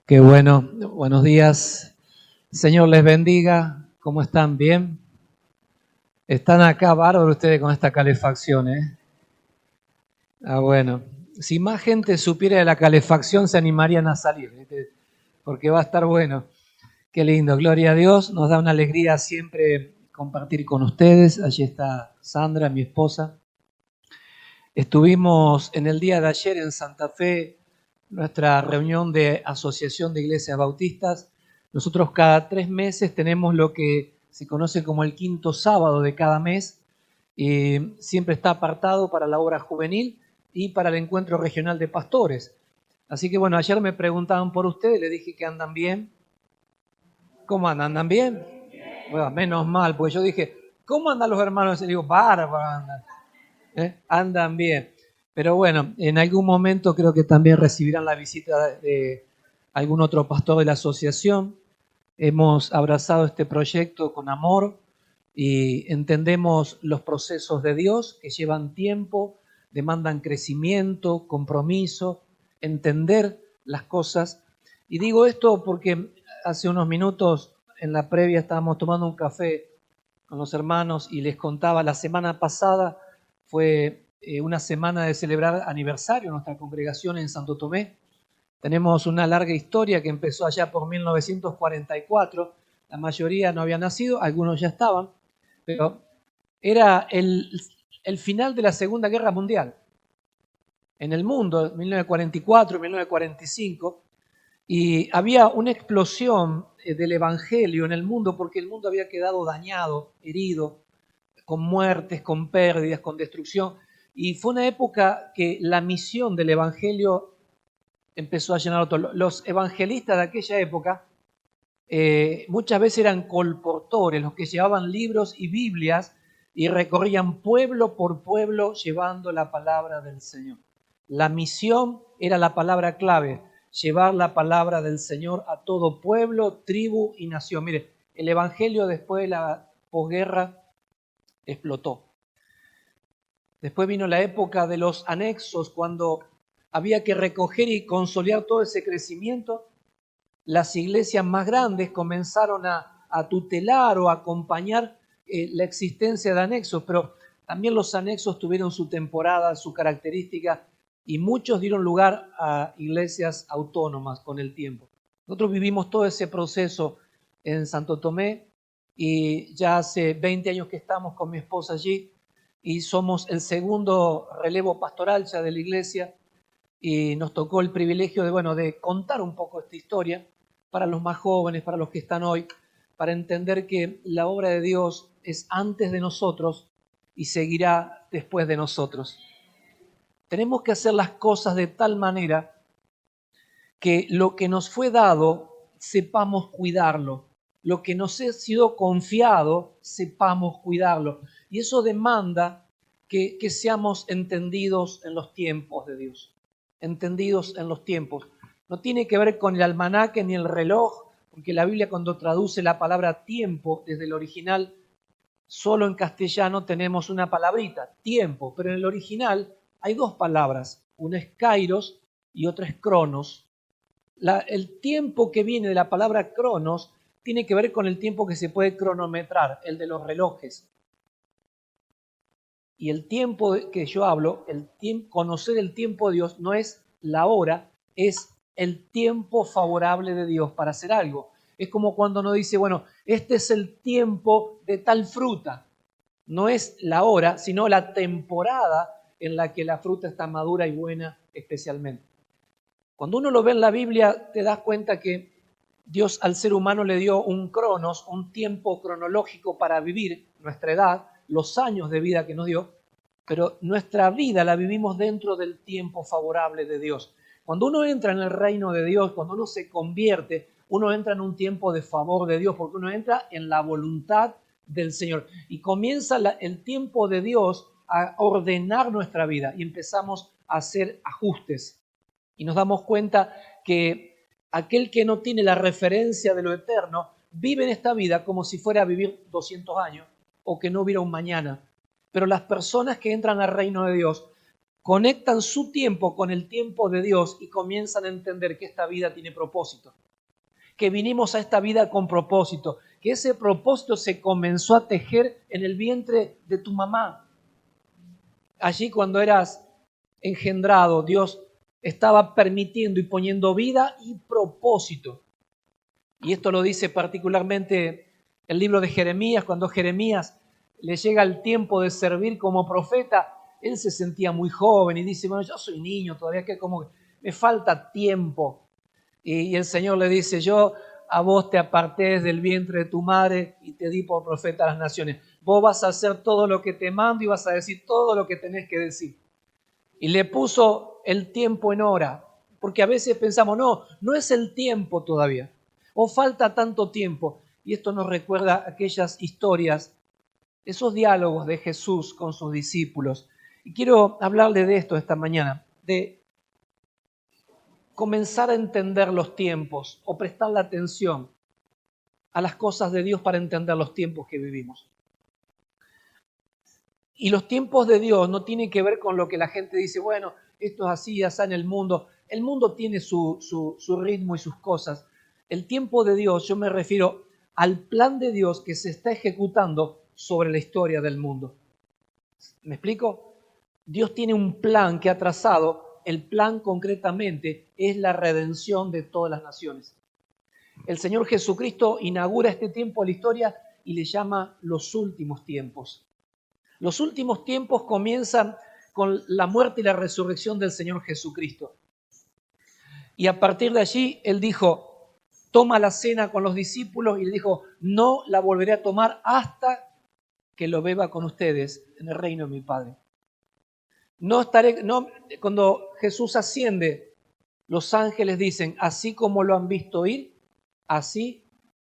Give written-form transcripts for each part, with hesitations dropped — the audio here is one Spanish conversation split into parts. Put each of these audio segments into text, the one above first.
Qué bueno, buenos días. Señor les bendiga. ¿Cómo están? ¿Bien? Están acá bárbaros ustedes con esta calefacción, ¿eh? Bueno. Si más gente supiera de la calefacción, se animarían a salir, ¿viste? Porque va a estar bueno. Qué lindo, gloria a Dios. Nos da una alegría siempre compartir con ustedes. Allí está Sandra, mi esposa. Estuvimos en el día de ayer en Santa Fe, nuestra reunión de Asociación de Iglesias Bautistas. Nosotros cada 3 meses tenemos lo que se conoce como el quinto sábado de cada mes y siempre está apartado para la obra juvenil y para el encuentro regional de pastores. Así que bueno, ayer me preguntaban por ustedes, les dije que andan bien. ¿Cómo andan? ¿Andan bien? Bueno, menos mal, porque yo dije, ¿cómo andan los hermanos? Y digo, bárbaro andan. Andan bien. Pero bueno, en algún momento creo que también recibirán la visita de algún otro pastor de la asociación. Hemos abrazado este proyecto con amor y entendemos los procesos de Dios que llevan tiempo, demandan crecimiento, compromiso, entender las cosas. Y digo esto porque hace unos minutos en la previa estábamos tomando un café con los hermanos y les contaba, la semana pasada fue una semana de celebrar aniversario en nuestra congregación en Santo Tomé. Tenemos una larga historia que empezó allá por 1944. La mayoría no había nacido, algunos ya estaban, pero era el final de la Segunda Guerra Mundial. En el mundo, 1944, 1945, y había una explosión del Evangelio en el mundo porque el mundo había quedado dañado, herido, con muertes, con pérdidas, con destrucción. Y fue una época que la misión del Evangelio empezó a llenar otro. Los evangelistas de aquella época muchas veces eran colportores, los que llevaban libros y Biblias y recorrían pueblo por pueblo llevando la palabra del Señor. La misión era la palabra clave, llevar la palabra del Señor a todo pueblo, tribu y nación. Mire, el Evangelio después de la posguerra explotó. Después vino la época de los anexos, cuando había que recoger y consolidar todo ese crecimiento. Las iglesias más grandes comenzaron a tutelar o a acompañar la existencia de anexos, pero también los anexos tuvieron su temporada, su característica, y muchos dieron lugar a iglesias autónomas con el tiempo. Nosotros vivimos todo ese proceso en Santo Tomé y ya hace 20 años que estamos con mi esposa allí y somos el segundo relevo pastoral ya de la iglesia y nos tocó el privilegio de contar un poco esta historia para los más jóvenes, para los que están hoy, para entender que la obra de Dios es antes de nosotros y seguirá después de nosotros. Tenemos que hacer las cosas de tal manera que lo que nos fue dado sepamos cuidarlo, lo que nos ha sido confiado sepamos cuidarlo. Y eso demanda que seamos entendidos en los tiempos de Dios, entendidos en los tiempos. No tiene que ver con el almanaque ni el reloj, porque la Biblia cuando traduce la palabra tiempo desde el original, solo en castellano tenemos una palabrita, tiempo, pero en el original hay dos palabras, una es kairos y otra es cronos. El tiempo que viene de la palabra cronos tiene que ver con el tiempo que se puede cronometrar, el de los relojes. Y el tiempo que yo hablo, conocer el tiempo de Dios no es la hora, es el tiempo favorable de Dios para hacer algo. Es como cuando uno dice, bueno, este es el tiempo de tal fruta. No es la hora, sino la temporada en la que la fruta está madura y buena especialmente. Cuando uno lo ve en la Biblia, te das cuenta que Dios al ser humano le dio un cronos, un tiempo cronológico para vivir nuestra edad, los años de vida que nos dio, pero nuestra vida la vivimos dentro del tiempo favorable de Dios. Cuando uno entra en el reino de Dios, cuando uno se convierte, uno entra en un tiempo de favor de Dios, porque uno entra en la voluntad del Señor. Y comienza el tiempo de Dios a ordenar nuestra vida y empezamos a hacer ajustes. Y nos damos cuenta que aquel que no tiene la referencia de lo eterno vive en esta vida como si fuera a vivir 200 años o que no hubiera un mañana. Pero las personas que entran al reino de Dios conectan su tiempo con el tiempo de Dios y comienzan a entender que esta vida tiene propósito, que vinimos a esta vida con propósito, que ese propósito se comenzó a tejer en el vientre de tu mamá. Allí cuando eras engendrado, Dios estaba permitiendo y poniendo vida y propósito. Y esto lo dice particularmente el libro de Jeremías. Cuando Jeremías le llega el tiempo de servir como profeta, él se sentía muy joven y dice, bueno, yo soy niño todavía, que como me falta tiempo. Y el Señor le dice, yo a vos te aparté desde el vientre de tu madre y te di por profeta a las naciones. Vos vas a hacer todo lo que te mando y vas a decir todo lo que tenés que decir. Y le puso el tiempo en hora, porque a veces pensamos, no es el tiempo todavía, o falta tanto tiempo. Y esto nos recuerda aquellas historias, esos diálogos de Jesús con sus discípulos. Y quiero hablarle de esto esta mañana, de comenzar a entender los tiempos o prestar la atención a las cosas de Dios para entender los tiempos que vivimos. Y los tiempos de Dios no tienen que ver con lo que la gente dice, bueno, esto es así, así en el mundo. El mundo tiene su ritmo y sus cosas. El tiempo de Dios, yo me refiero al plan de Dios que se está ejecutando sobre la historia del mundo. ¿Me explico? Dios tiene un plan que ha trazado. El plan concretamente es la redención de todas las naciones. El Señor Jesucristo inaugura este tiempo de la historia y le llama los últimos tiempos. Los últimos tiempos comienzan con la muerte y la resurrección del Señor Jesucristo. Y a partir de allí, Él dijo, toma la cena con los discípulos y le dijo, no la volveré a tomar hasta que lo beba con ustedes en el reino de mi Padre. Cuando Jesús asciende, los ángeles dicen, así como lo han visto ir, así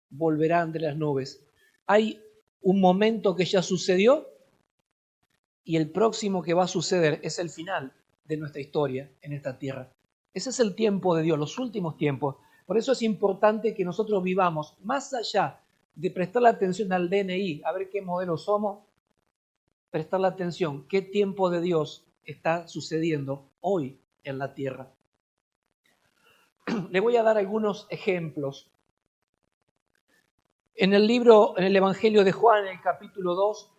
volverán de las nubes. Hay un momento que ya sucedió y el próximo que va a suceder es el final de nuestra historia en esta tierra. Ese es el tiempo de Dios, los últimos tiempos. Por eso es importante que nosotros vivamos más allá de prestar la atención al DNI, a ver qué modelo somos, prestar la atención, qué tiempo de Dios está sucediendo hoy en la tierra. Le voy a dar algunos ejemplos. En el Evangelio de Juan, en el capítulo 2,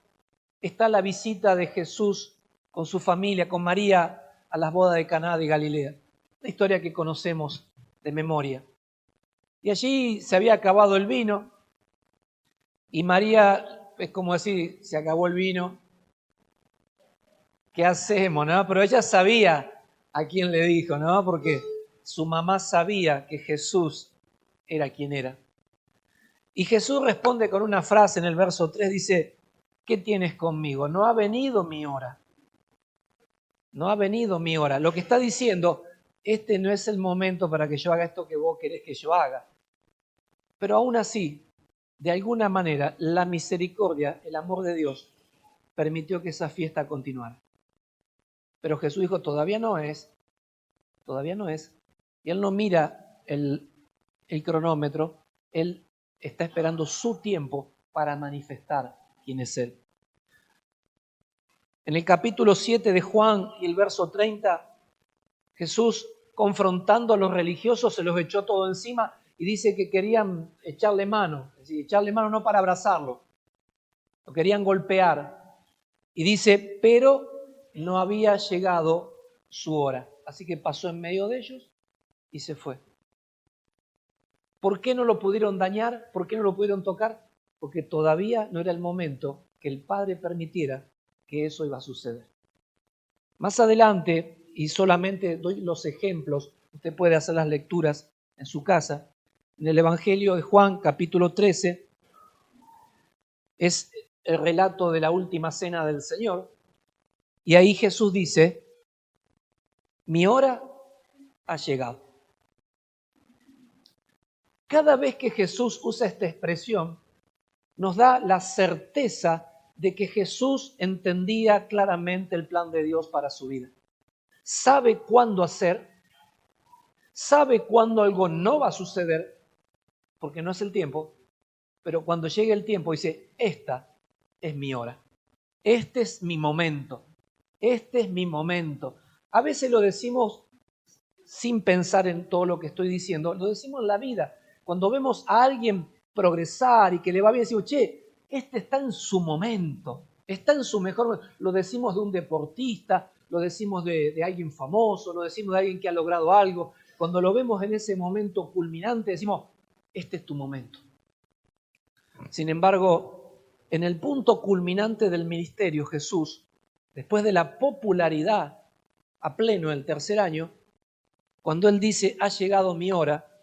está la visita de Jesús con su familia, con María, a las bodas de Caná de Galilea. Una historia que conocemos de memoria. Y allí se había acabado el vino y María, es como decir, se acabó el vino, ¿qué hacemos, no? Pero ella sabía a quién le dijo, ¿no? Porque su mamá sabía que Jesús era quien era. Y Jesús responde con una frase en el verso 3, dice, ¿qué tienes conmigo? No ha venido mi hora. No ha venido mi hora. Lo que está diciendo, este no es el momento para que yo haga esto que vos querés que yo haga. Pero aún así, de alguna manera, la misericordia, el amor de Dios, permitió que esa fiesta continuara. Pero Jesús dijo, todavía no es. Y él no mira el cronómetro, él está esperando su tiempo para manifestar quién es él. En el capítulo 7 de Juan y el verso 30, Jesús, confrontando a los religiosos, se los echó todo encima y dice que querían echarle mano, es decir, echarle mano no para abrazarlo, lo querían golpear. Y dice, pero no había llegado su hora. Así que pasó en medio de ellos y se fue. ¿Por qué no lo pudieron dañar? ¿Por qué no lo pudieron tocar? Porque todavía no era el momento que el Padre permitiera que eso iba a suceder. Más adelante, y solamente doy los ejemplos, usted puede hacer las lecturas en su casa, en el Evangelio de Juan, capítulo 13, es el relato de la última cena del Señor, y ahí Jesús dice, mi hora ha llegado. Cada vez que Jesús usa esta expresión, nos da la certeza de que Jesús entendía claramente el plan de Dios para su vida. Sabe cuándo hacer, sabe cuándo algo no va a suceder, porque no es el tiempo, pero cuando llegue el tiempo dice, esta es mi hora, este es mi momento, este es mi momento. A veces lo decimos sin pensar en todo lo que estoy diciendo, lo decimos en la vida. Cuando vemos a alguien progresar y que le va bien, decimos, che, este está en su momento, está en su mejor momento. Lo decimos de un deportista, lo decimos de alguien famoso, lo decimos de alguien que ha logrado algo. Cuando lo vemos en ese momento culminante, decimos, este es tu momento. Sin embargo, en el punto culminante del ministerio, Jesús, después de la popularidad a pleno el tercer año, cuando Él dice, ha llegado mi hora,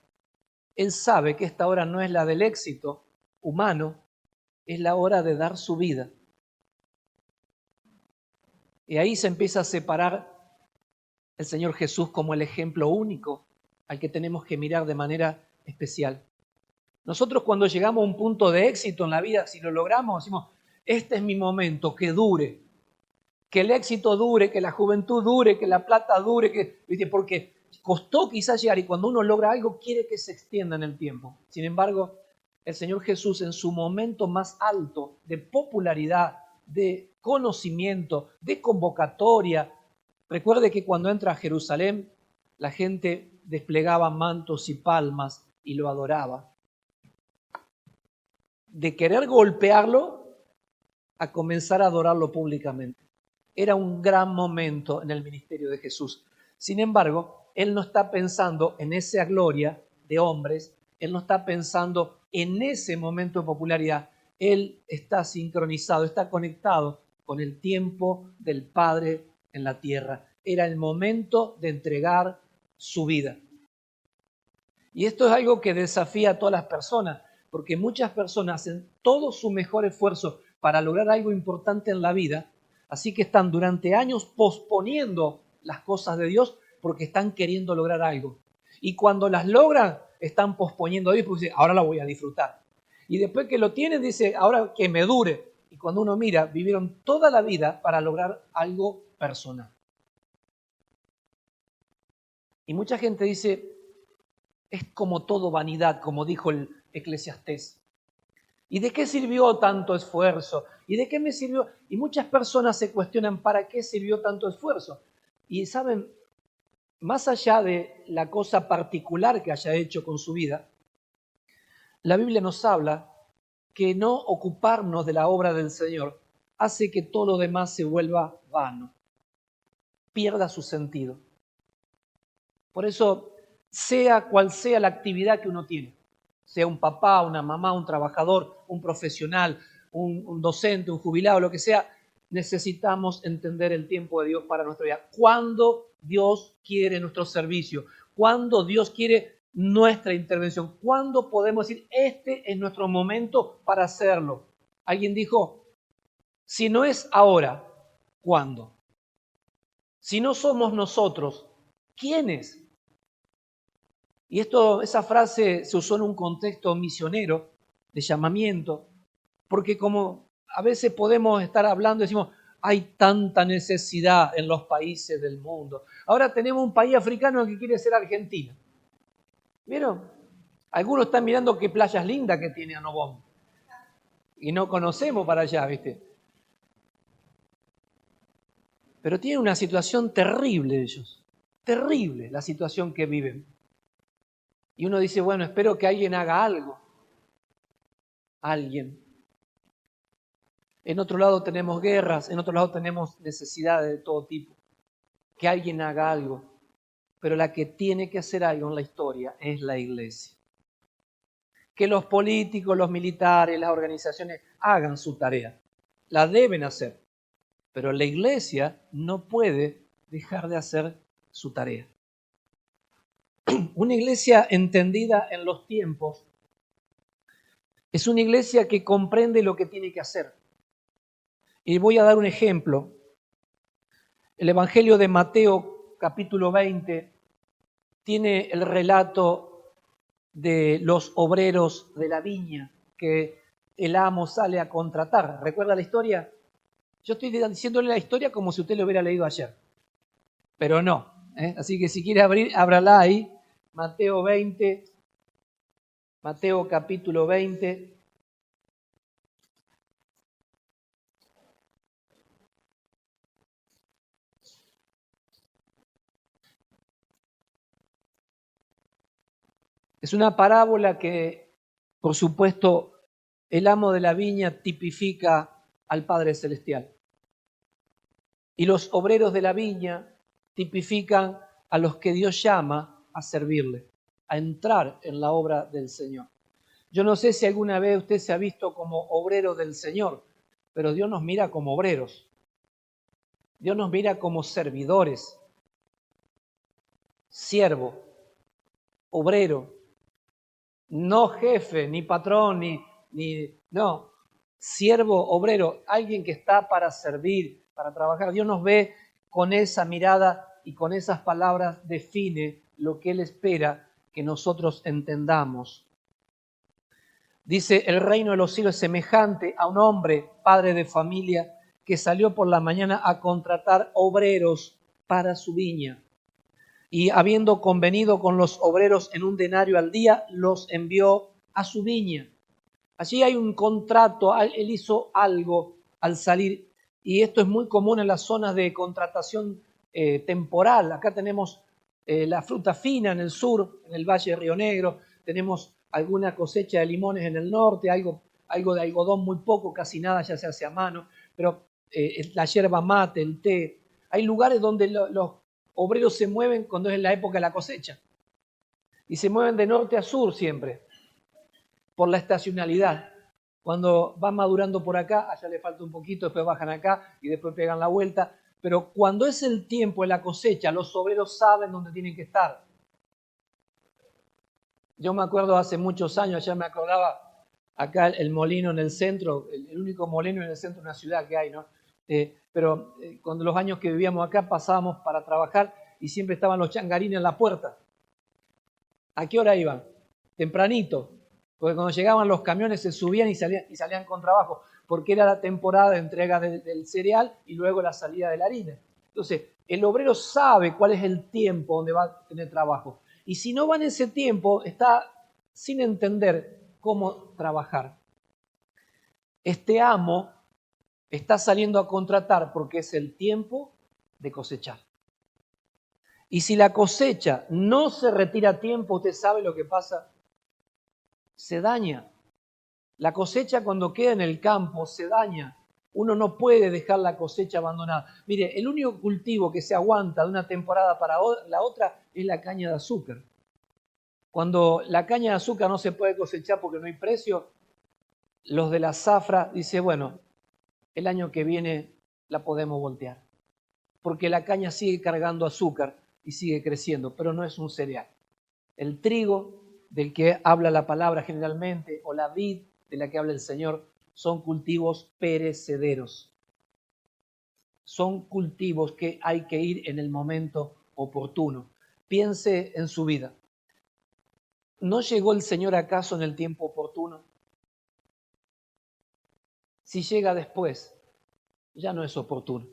Él sabe que esta hora no es la del éxito humano, es la hora de dar su vida. Y ahí se empieza a separar el Señor Jesús como el ejemplo único al que tenemos que mirar de manera especial. Nosotros cuando llegamos a un punto de éxito en la vida, si lo logramos, decimos, este es mi momento, que dure, que el éxito dure, que la juventud dure, que la plata dure, ¿viste? Porque costó quizás llegar y cuando uno logra algo quiere que se extienda en el tiempo. Sin embargo, el Señor Jesús en su momento más alto de popularidad, de conocimiento, de convocatoria, recuerde que cuando entra a Jerusalén, la gente desplegaba mantos y palmas y lo adoraba. De querer golpearlo a comenzar a adorarlo públicamente. Era un gran momento en el ministerio de Jesús. Sin embargo, Él no está pensando en esa gloria de hombres, Él no está pensando en ese momento de popularidad. Él está sincronizado, está conectado con el tiempo del Padre en la tierra. Era el momento de entregar su vida. Y esto es algo que desafía a todas las personas, porque muchas personas hacen todo su mejor esfuerzo para lograr algo importante en la vida, así que están durante años posponiendo las cosas de Dios porque están queriendo lograr algo. Y cuando las logran, están posponiendo a Dios porque dicen, ahora la voy a disfrutar. Y después que lo tienen, dice, ahora que me dure. Y cuando uno mira, vivieron toda la vida para lograr algo personal. Y mucha gente dice, es como todo vanidad, como dijo el Eclesiastés. ¿Y de qué sirvió tanto esfuerzo? ¿Y de qué me sirvió? Y muchas personas se cuestionan, ¿para qué sirvió tanto esfuerzo? Y saben, más allá de la cosa particular que haya hecho con su vida, la Biblia nos habla que no ocuparnos de la obra del Señor hace que todo lo demás se vuelva vano, pierda su sentido. Por eso, sea cual sea la actividad que uno tiene, sea un papá, una mamá, un trabajador, un profesional, un docente, un jubilado, lo que sea, necesitamos entender el tiempo de Dios para nuestra vida. Cuando Dios quiere nuestro servicio, cuando Dios quiere nuestra intervención, cuando podemos decir, este es nuestro momento para hacerlo. Alguien dijo, si no es ahora, ¿cuándo? Si no somos nosotros, ¿quiénes? Y esa frase se usó en un contexto misionero, de llamamiento, porque como a veces podemos estar hablando y decimos, hay tanta necesidad en los países del mundo. Ahora tenemos un país africano que quiere ser Argentina. ¿Vieron? Algunos están mirando qué playas lindas que tiene Anobón. Y no conocemos para allá, ¿viste? Pero tienen una situación terrible ellos. Terrible la situación que viven. Y uno dice, bueno, espero que alguien haga algo. Alguien. En otro lado tenemos guerras, en otro lado tenemos necesidades de todo tipo. Que alguien haga algo. Pero la que tiene que hacer algo en la historia es la iglesia. Que los políticos, los militares, las organizaciones hagan su tarea. La deben hacer. Pero la iglesia no puede dejar de hacer su tarea. Una iglesia entendida en los tiempos es una iglesia que comprende lo que tiene que hacer. Y voy a dar un ejemplo. El Evangelio de Mateo, capítulo 20, tiene el relato de los obreros de la viña que el amo sale a contratar. ¿Recuerda la historia? Yo estoy diciéndole la historia como si usted lo hubiera leído ayer, pero no. Así que si quiere abrir, ábrala ahí. Mateo 20, Mateo capítulo 20. Es una parábola que, por supuesto, el amo de la viña tipifica al Padre Celestial. Y los obreros de la viña tipifican a los que Dios llama a servirle, a entrar en la obra del Señor. Yo no sé si alguna vez usted se ha visto como obrero del Señor, pero Dios nos mira como obreros. Dios nos mira como servidores, siervo, obrero, no jefe, ni patrón, no, siervo, obrero, alguien que está para servir, para trabajar. Dios nos ve con esa mirada y con esas palabras define lo que Él espera que nosotros entendamos. Dice, el reino de los cielos es semejante a un hombre, padre de familia, que salió por la mañana a contratar obreros para su viña. Y habiendo convenido con los obreros en un denario al día, los envió a su viña. Allí hay un contrato, él hizo algo al salir, y esto es muy común en las zonas de contratación temporal. Acá tenemos la fruta fina en el sur, en el Valle de Río Negro, tenemos alguna cosecha de limones en el norte, algo de algodón muy poco, casi nada ya se hace a mano, pero la yerba mate, el té. Hay lugares donde los obreros se mueven cuando es la época de la cosecha, y se mueven de norte a sur siempre, por la estacionalidad. Cuando van madurando por acá, allá le falta un poquito, después bajan acá y después pegan la vuelta. Pero cuando es el tiempo de la cosecha, los obreros saben dónde tienen que estar. Yo me acuerdo hace muchos años, ya me acordaba, acá el molino en el centro, el único molino en el centro de una ciudad que hay, ¿no? Pero cuando los años que vivíamos acá pasábamos para trabajar y siempre estaban los changarines en la puerta. ¿A qué hora iban? Tempranito, porque cuando llegaban los camiones se subían y salían con trabajo, porque era la temporada de entrega del cereal y luego la salida de la harina. Entonces, el obrero sabe cuál es el tiempo donde va a tener trabajo. Y si no va en ese tiempo, está sin entender cómo trabajar. Este amo está saliendo a contratar porque es el tiempo de cosechar. Y si la cosecha no se retira a tiempo, usted sabe lo que pasa, se daña. La cosecha cuando queda en el campo se daña. Uno no puede dejar la cosecha abandonada. Mire, el único cultivo que se aguanta de una temporada para la otra es la caña de azúcar. Cuando la caña de azúcar no se puede cosechar porque no hay precio, los de la zafra dicen, bueno, el año que viene la podemos voltear. Porque la caña sigue cargando azúcar y sigue creciendo, pero no es un cereal. El trigo, del que habla la palabra generalmente, o la vid, de la que habla el Señor, son cultivos perecederos. Son cultivos que hay que ir en el momento oportuno. Piense en su vida. ¿No llegó el Señor acaso en el tiempo oportuno? Si llega después, ya no es oportuno.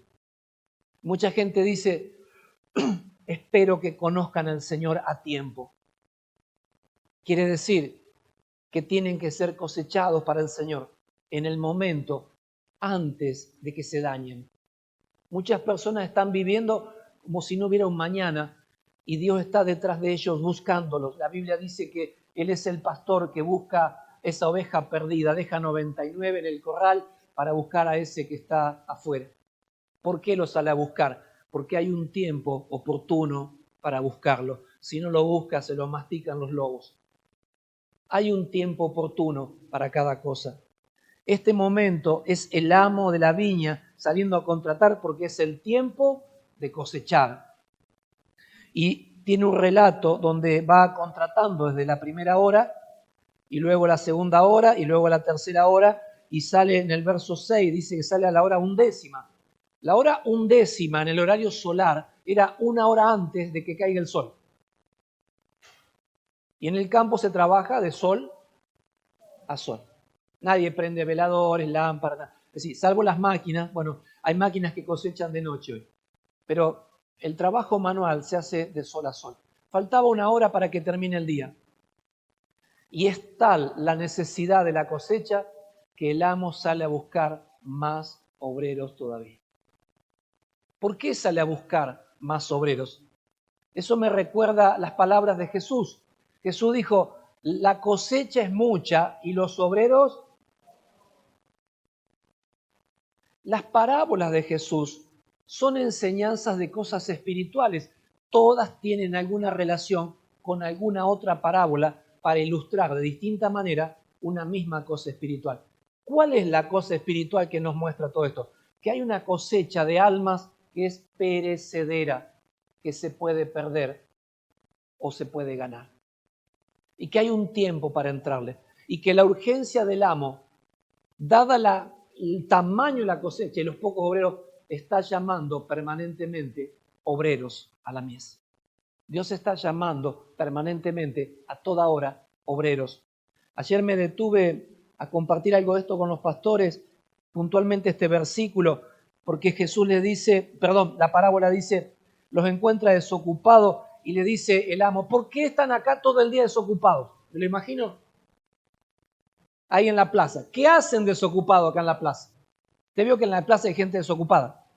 Mucha gente dice, espero que conozcan al Señor a tiempo. Quiere decir que tienen que ser cosechados para el Señor en el momento antes de que se dañen. Muchas personas están viviendo como si no hubiera un mañana y Dios está detrás de ellos buscándolos. La Biblia dice que Él es el pastor que busca esa oveja perdida, deja 99 en el corral para buscar a ese que está afuera. ¿Por qué lo sale a buscar? Porque hay un tiempo oportuno para buscarlo. Si no lo busca, se lo mastican los lobos. Hay un tiempo oportuno para cada cosa. Este momento es el amo de la viña saliendo a contratar porque es el tiempo de cosechar. Y tiene un relato donde va contratando desde la primera hora y luego la segunda hora y luego la tercera hora y sale en el verso 6, dice que sale a la hora 1/10. La hora 1/10 en el horario solar era 1 hora antes de que caiga el sol. Y en el campo se trabaja de sol a sol. Nadie prende veladores, lámparas, es decir, salvo las máquinas. Bueno, hay máquinas que cosechan de noche hoy, pero el trabajo manual se hace de sol a sol. Faltaba 1 hora para que termine el día. Y es tal la necesidad de la cosecha que el amo sale a buscar más obreros todavía. ¿Por qué sale a buscar más obreros? Eso me recuerda las palabras de Jesús. Jesús dijo, La cosecha es mucha y los obreros. Las parábolas de Jesús son enseñanzas de cosas espirituales. Todas tienen alguna relación con alguna otra parábola para ilustrar de distinta manera una misma cosa espiritual. ¿Cuál es la cosa espiritual que nos muestra todo esto? Que hay una cosecha de almas que es perecedera, que se puede perder o se puede ganar. Y que hay un tiempo para entrarle. Y que la urgencia del amo, dada el tamaño de la cosecha y los pocos obreros, está llamando permanentemente obreros a la mies. Dios está llamando permanentemente a toda hora obreros. Ayer me detuve a compartir algo de esto con los pastores, puntualmente este versículo, porque Jesús le dice, la parábola dice, los encuentra desocupados y le dice el amo, ¿por qué están acá todo el día desocupados? ¿Me lo imagino? Ahí en la plaza. ¿Qué hacen desocupados acá en la plaza? Te veo que en la plaza hay gente desocupada.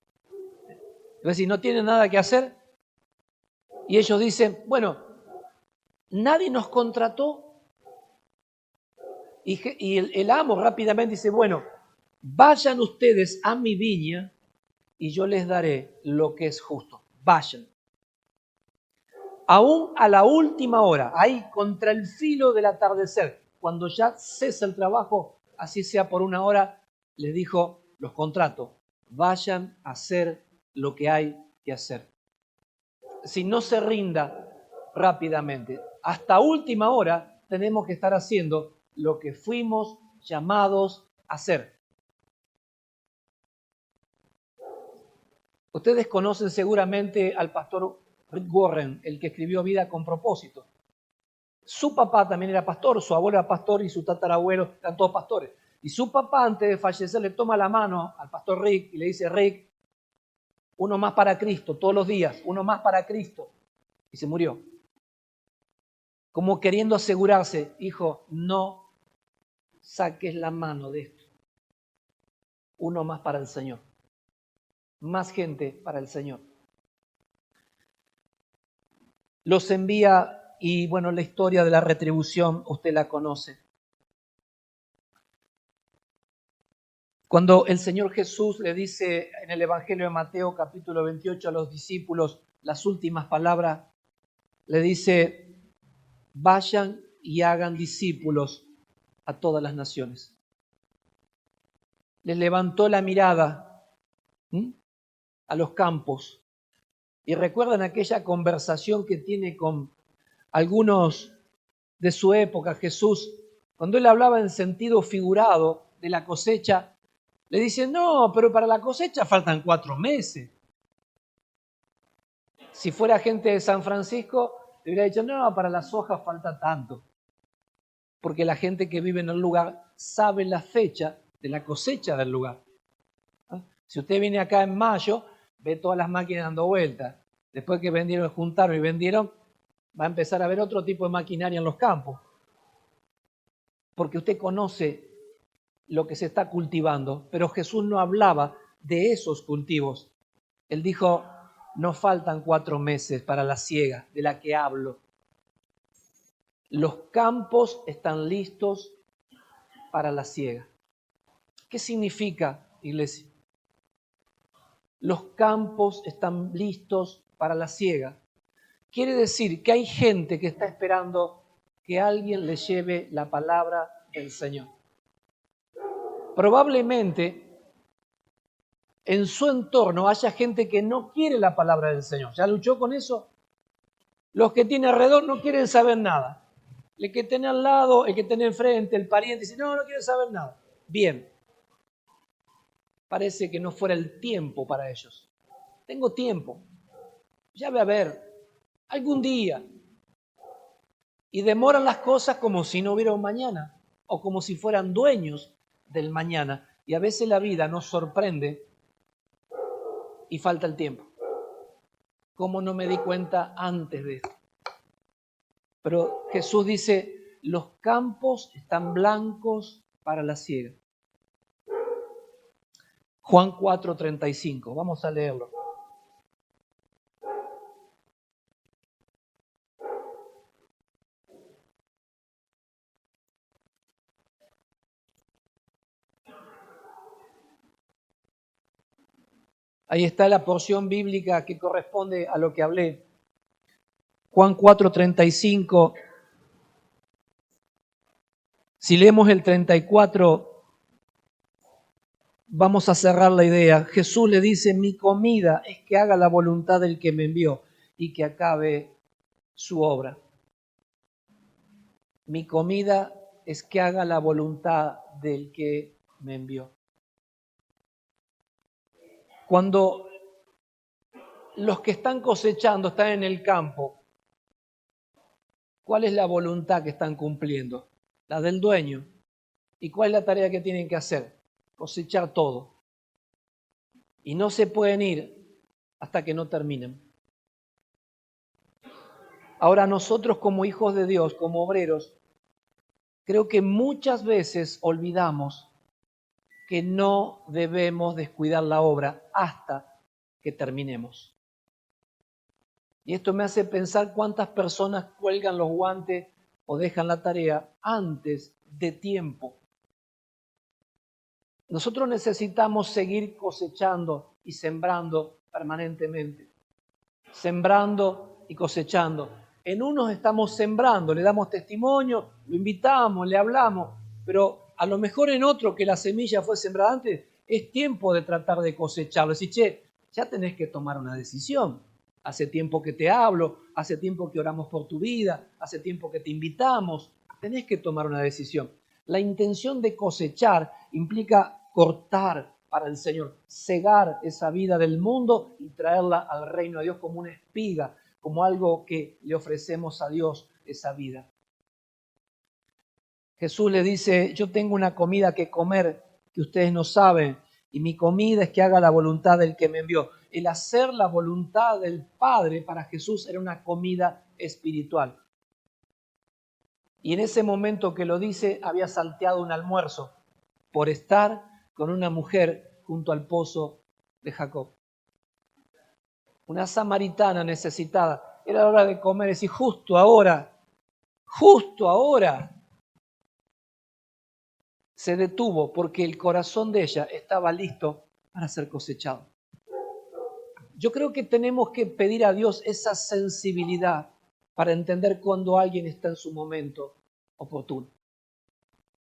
Es decir, no tienen nada que hacer. Y ellos dicen, bueno, nadie nos contrató. Y el amo rápidamente dice, bueno, vayan ustedes a mi viña y yo les daré lo que es justo. Vayan. Aún a la última hora, ahí contra el filo del atardecer, cuando ya cesa el trabajo, así sea por una hora, les dijo, los contrato, vayan a hacer lo que hay que hacer. Si no se rinda rápidamente, hasta última hora tenemos que estar haciendo lo que fuimos llamados a hacer. Ustedes conocen seguramente al pastor Rick Warren, el que escribió Vida con propósito. Su papá también era pastor, su abuelo era pastor y su tatarabuelo eran todos pastores. Y su papá, antes de fallecer, le toma la mano al pastor Rick y le dice, Rick, uno más para Cristo, todos los días, uno más para Cristo. Y se murió. Como queriendo asegurarse, hijo, no saques la mano de esto. Uno más para el Señor. Más gente para el Señor. Los envía y bueno, la historia de la retribución usted la conoce. Cuando el Señor Jesús le dice en el Evangelio de Mateo capítulo 28 a los discípulos las últimas palabras, le dice, vayan y hagan discípulos a todas las naciones. Les levantó la mirada a los campos y recuerdan aquella conversación que tiene con algunos de su época, Jesús, cuando él hablaba en sentido figurado de la cosecha, le dicen, no, pero para la cosecha faltan 4 meses. Si fuera gente de San Francisco, le hubiera dicho, no, para las hojas falta tanto. Porque la gente que vive en el lugar sabe la fecha de la cosecha del lugar. Si usted viene acá en mayo, ve todas las máquinas dando vueltas. Después que vendieron, juntaron y vendieron, va a empezar a ver otro tipo de maquinaria en los campos. Porque usted conoce lo que se está cultivando, pero Jesús no hablaba de esos cultivos. Él dijo, no faltan 4 meses para la siega de la que hablo. Los campos están listos para la siega. ¿Qué significa, iglesia? Los campos están listos para la siega. Quiere decir que hay gente que está esperando que alguien le lleve la palabra del Señor. Probablemente en su entorno haya gente que no quiere la palabra del Señor. ¿Ya luchó con eso? Los que tiene alrededor no quieren saber nada. El que tiene al lado, el que tiene enfrente, el pariente, dice, no quiere saber nada. Bien. Parece que no fuera el tiempo para ellos. Tengo tiempo. Ya voy a ver. Algún día. Y demoran las cosas como si no hubiera un mañana. O como si fueran dueños del mañana. Y a veces la vida nos sorprende y falta el tiempo. ¿Cómo no me di cuenta antes de esto? Pero Jesús dice, los campos están blancos para la siega. Juan 4:35, vamos a leerlo. Ahí está la porción bíblica que corresponde a lo que hablé. Juan 4:35. Si leemos el 34, vamos a cerrar la idea. Jesús le dice, mi comida es que haga la voluntad del que me envió y que acabe su obra. Mi comida es que haga la voluntad del que me envió. Cuando los que están cosechando están en el campo, ¿cuál es la voluntad que están cumpliendo? La del dueño. ¿Y cuál es la tarea que tienen que hacer? Cosechar todo. Y no se pueden ir hasta que no terminen. Ahora nosotros como hijos de Dios, como obreros, creo que muchas veces olvidamos que no debemos descuidar la obra hasta que terminemos. Y esto me hace pensar cuántas personas cuelgan los guantes o dejan la tarea antes de tiempo. Nosotros necesitamos seguir cosechando y sembrando permanentemente. Sembrando y cosechando. En unos estamos sembrando, le damos testimonio, lo invitamos, le hablamos, pero a lo mejor en otro que la semilla fue sembrada antes, es tiempo de tratar de cosecharlo. Decir, che, ya tenés que tomar una decisión. Hace tiempo que te hablo, hace tiempo que oramos por tu vida, hace tiempo que te invitamos, tenés que tomar una decisión. La intención de cosechar implica cortar para el Señor, cegar esa vida del mundo y traerla al reino de Dios como una espiga, como algo que le ofrecemos a Dios esa vida. Jesús le dice, yo tengo una comida que comer que ustedes no saben, y mi comida es que haga la voluntad del que me envió. El hacer la voluntad del Padre para Jesús era una comida espiritual. Y en ese momento que lo dice, había salteado un almuerzo por estar con una mujer junto al pozo de Jacob. Una samaritana necesitada. Era hora de comer, es decir, justo ahora se detuvo porque el corazón de ella estaba listo para ser cosechado. Yo creo que tenemos que pedir a Dios esa sensibilidad para entender cuando alguien está en su momento oportuno.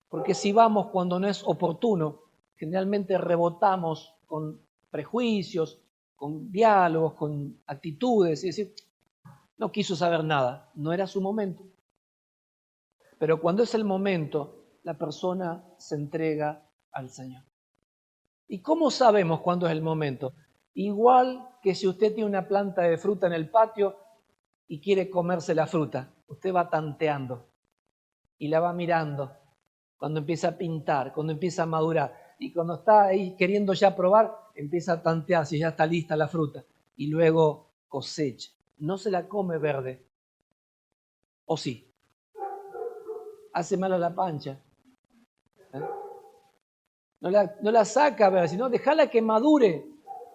Porque si vamos cuando no es oportuno, generalmente rebotamos con prejuicios, con diálogos, con actitudes, y decir, no quiso saber nada, no era su momento. Pero cuando es el momento, la persona se entrega al Señor. ¿Y cómo sabemos cuándo es el momento? Igual que si usted tiene una planta de fruta en el patio y quiere comerse la fruta, usted va tanteando y la va mirando cuando empieza a pintar, cuando empieza a madurar. Y cuando está ahí queriendo ya probar, empieza a tantear si ya está lista la fruta. Y luego cosecha. No se la come verde. ¿O sí? Hace mal a la pancha. No la saca verde, sino déjala que madure.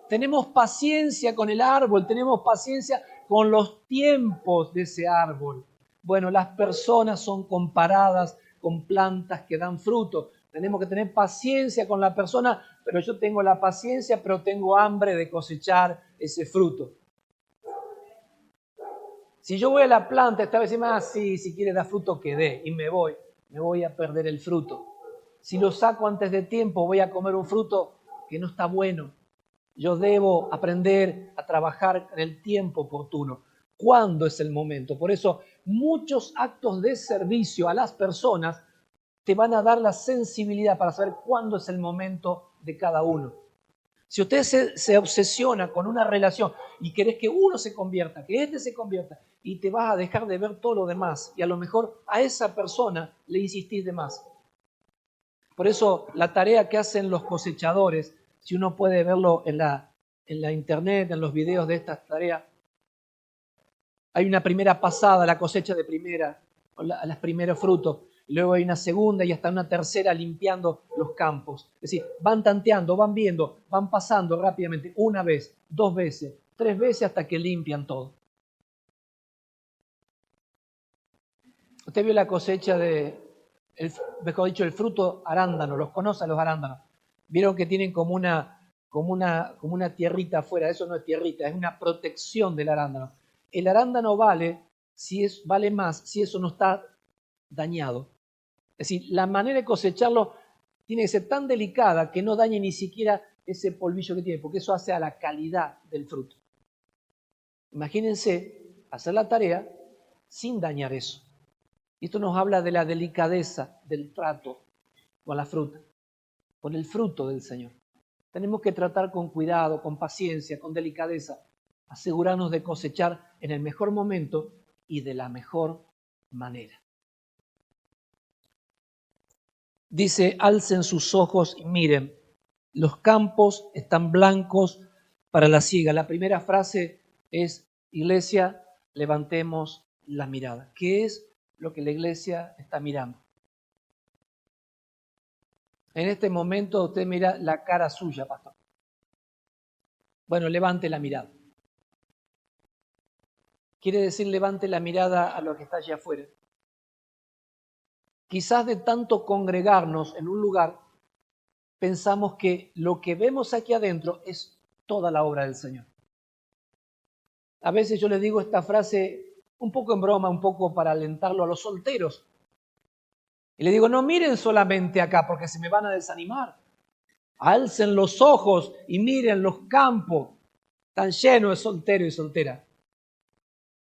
Tenemos paciencia con el árbol, tenemos paciencia con los tiempos de ese árbol. Bueno, las personas son comparadas con plantas que dan fruto. Tenemos que tener paciencia con la persona, pero yo tengo la paciencia, pero tengo hambre de cosechar ese fruto. Si yo voy a la planta, esta vez más, sí, si quiere dar fruto, que dé, y me voy a perder el fruto. Si lo saco antes de tiempo, voy a comer un fruto que no está bueno. Yo debo aprender a trabajar en el tiempo oportuno. ¿Cuándo es el momento? Por eso, muchos actos de servicio a las personas te van a dar la sensibilidad para saber cuándo es el momento de cada uno. Si usted se obsesiona con una relación y querés que uno se convierta, que este se convierta, y te vas a dejar de ver todo lo demás, y a lo mejor a esa persona le insistís de más. Por eso la tarea que hacen los cosechadores, si uno puede verlo en la internet, en los videos de estas tareas, hay una primera pasada, la cosecha de primera, los primeros frutos, luego hay una segunda y hasta una tercera limpiando los campos. Es decir, van tanteando, van viendo, van pasando rápidamente, una vez, 2 veces, 3 veces hasta que limpian todo. Usted vio la cosecha mejor dicho, el fruto arándano, los conoce a los arándanos. Vieron que tienen como una como una tierrita afuera. Eso no es tierrita, es una protección del arándano. El arándano vale más si eso no está dañado. Es decir, la manera de cosecharlo tiene que ser tan delicada que no dañe ni siquiera ese polvillo que tiene, porque eso hace a la calidad del fruto. Imagínense hacer la tarea sin dañar eso. Y esto nos habla de la delicadeza del trato con la fruta, con el fruto del Señor. Tenemos que tratar con cuidado, con paciencia, con delicadeza, asegurarnos de cosechar en el mejor momento y de la mejor manera. Dice, alcen sus ojos y miren, los campos están blancos para la siega. La primera frase es, iglesia, levantemos la mirada. ¿Qué es lo que la iglesia está mirando? En este momento usted mira la cara suya, pastor. Bueno, levante la mirada. Quiere decir, levante la mirada a lo que está allá afuera. Quizás de tanto congregarnos en un lugar, pensamos que lo que vemos aquí adentro es toda la obra del Señor. A veces yo les digo esta frase un poco en broma, un poco para alentarlo a los solteros. Y le digo, no miren solamente acá porque se me van a desanimar. Alcen los ojos y miren los campos tan llenos de solteros y solteras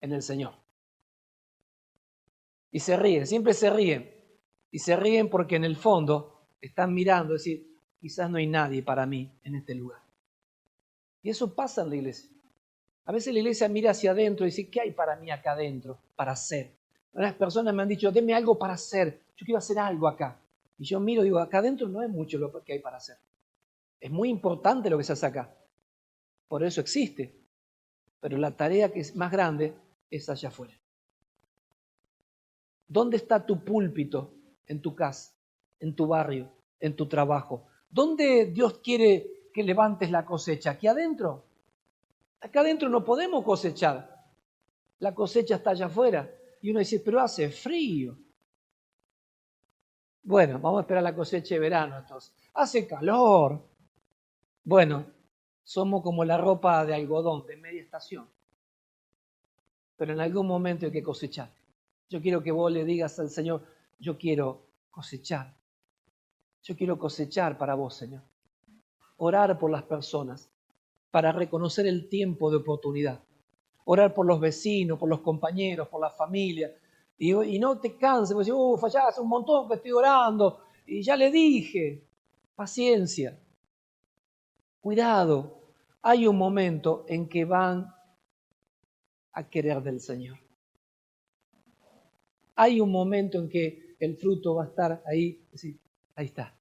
en el Señor. Y se ríen, siempre se ríen. Y se ríen porque en el fondo están mirando, es decir, quizás no hay nadie para mí en este lugar. Y eso pasa en la iglesia. A veces la iglesia mira hacia adentro y dice, ¿qué hay para mí acá adentro para hacer? Algunas personas me han dicho, deme algo para hacer, yo quiero hacer algo acá. Y yo miro y digo, acá adentro no es mucho lo que hay para hacer. Es muy importante lo que se hace acá. Por eso existe. Pero la tarea que es más grande es allá afuera. ¿Dónde está tu púlpito? En tu casa, en tu barrio, en tu trabajo. ¿Dónde Dios quiere que levantes la cosecha? ¿Aquí adentro? Acá adentro no podemos cosechar. La cosecha está allá afuera. Y uno dice, pero hace frío. Bueno, vamos a esperar la cosecha de verano entonces. Hace calor. Bueno, somos como la ropa de algodón de media estación. Pero en algún momento hay que cosechar. Yo quiero que vos le digas al Señor, yo quiero cosechar. Yo quiero cosechar para vos, Señor. Orar por las personas para reconocer el tiempo de oportunidad. Orar por los vecinos, por los compañeros, por la familia. Y no te canses, porque ya hace un montón que estoy orando y ya le dije. Paciencia. Cuidado. Hay un momento en que van a querer del Señor. Hay un momento en que el fruto va a estar ahí. Sí, ahí está.